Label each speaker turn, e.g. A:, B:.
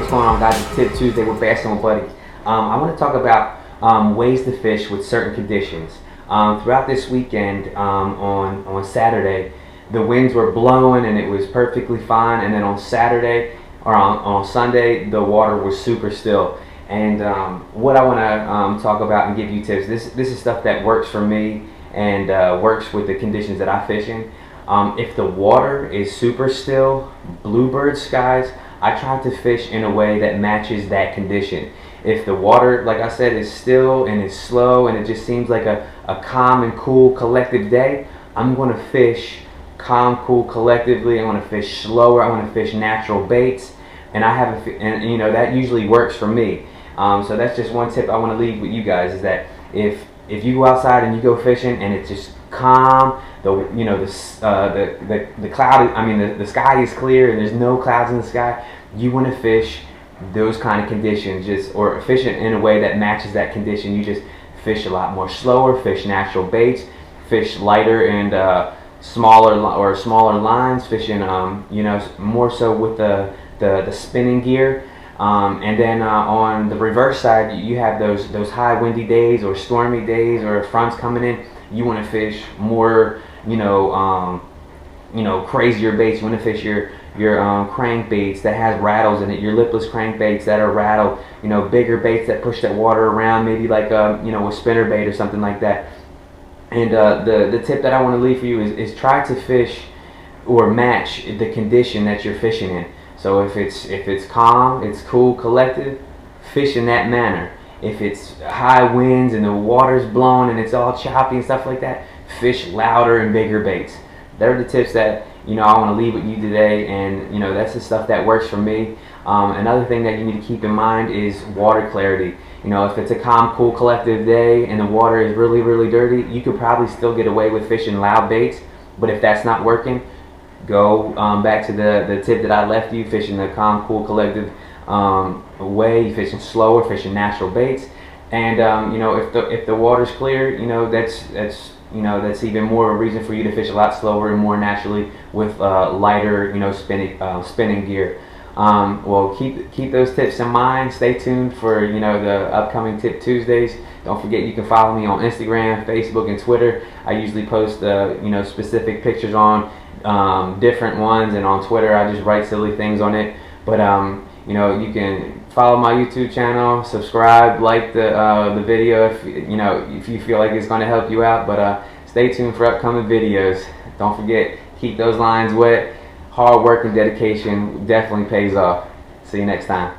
A: What's going on, guys? It's Tip Tuesday with Bassn with Buddy. I want to talk about ways to fish with certain conditions. Throughout this weekend, on Saturday, the winds were blowing and it was perfectly fine. And then on Saturday or on Sunday, the water was super still. And what I want to talk about and give you tips. This is stuff that works for me and works with the conditions that I fish in. If the water is super still, bluebird skies, I try to fish in a way that matches that condition. If the water, like I said, is still and is slow and it just seems like a calm and cool collective day, I'm going to fish calm, cool, collectively. I want to fish slower. I want to fish natural baits, and and you know that usually works for me. So that's just one tip I want to leave with you guys, is that if you go outside and you go fishing and it's just calm, the cloud, the sky is clear and there's no clouds in the sky, you want to fish those kind of conditions, or fish it in a way that matches that condition. You just fish a lot more slower, fish natural baits, fish lighter and smaller lines, fishing more so with the spinning gear. And then on the reverse side, you have those high windy days or stormy days or fronts coming in. You want to fish more, crazier baits. You want to fish your crankbaits that has rattles in it, your lipless crankbaits that are rattle, bigger baits that push that water around, maybe like a spinnerbait or something like that. And the tip that I want to leave for you is try to fish or match the condition that you're fishing in. So if it's calm, it's cool, collective, fish in that manner. If it's high winds and the water's blowing and it's all choppy and stuff like that, fish louder and bigger baits. They're the tips that I want to leave with you today, and that's the stuff that works for me. Another thing that you need to keep in mind is water clarity. If it's a calm, cool, collective day and the water is really, really dirty, you could probably still get away with fishing loud baits. But if that's not working, go back to the tip that I left you, fishing the calm, cool, collective way, fishing slower, fishing natural baits. And if the water's clear, that's even more a reason for you to fish a lot slower and more naturally with lighter, spinning gear. Well, keep those tips in mind. Stay tuned for the upcoming Tip Tuesdays. Don't forget, you can follow me on Instagram, Facebook, and Twitter. I usually post specific pictures on different ones, and on Twitter I just write silly things on it. But you can follow my YouTube channel, subscribe, like the video if you feel like it's going to help you out. But stay tuned for upcoming videos. Don't forget, keep those lines wet. Hard work and dedication definitely pays off. See you next time.